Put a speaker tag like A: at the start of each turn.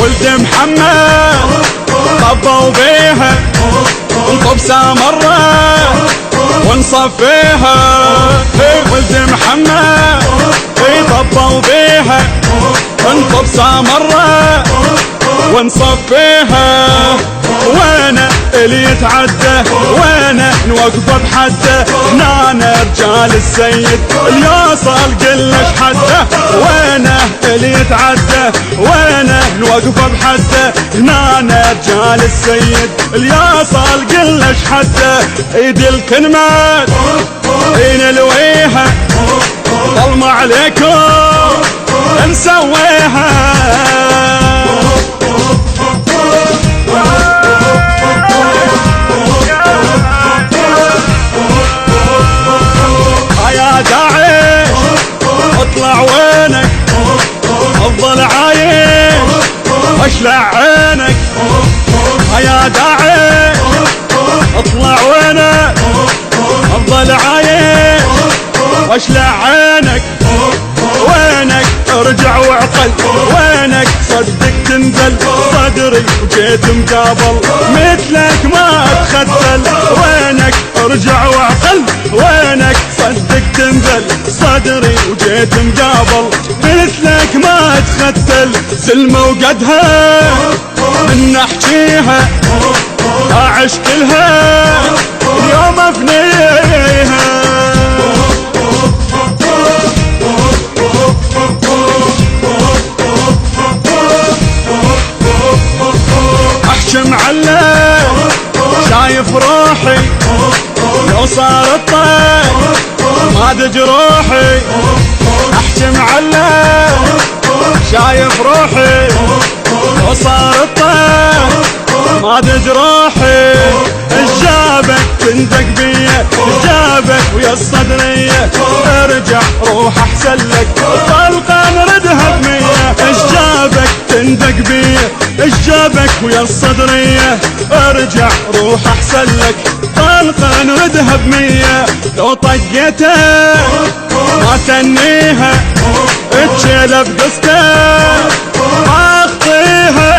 A: ولد محمد طبوا بيها انطبسة مرة ونصفيها. ولد محمد طبوا بيها انطبسة مرة ونصفيها. وانا اللي يتعدى وانا نوقفه بحده، هنا رجال السيد اللي يوصل قلش حده. وانا اللي يتعدى وانا نوقفه بحده، هنا رجال السيد اللي يوصل قلش حده. ايد الكلمات نلويها ظلمة عليكم نسويها. يا داعش اطلع وينك افضل عايش واشلع عينك. يا داعش اطلع وينك افضل عايش واشلع عينك. وينك ارجع وعقل وينك صدق تنزل صدري وجيت مقابل مثلك ما اتخذل. وينك ارجع وعقل وينك صدق تنزل صدري وجيت مقابل مثلك ما اتخذل. سلمة وقدها من احكيها اعش كلها اليوم افنيها. معلم شايف روحي لو صار الطير ما جروحي. احكي معلم شايف روحي لو صار الطير ما جروحي. الجابك تندق بيه الجابك ويا الصدرية ارجع روح احسن لك طلقة نردها بمية. الجابك تندق بيه الجابك ويا الصدرية ارجع روح احسن لك طلقة نردها بمية. لو طقيته ما تنيها اتشيله بقصته ما اخطيها.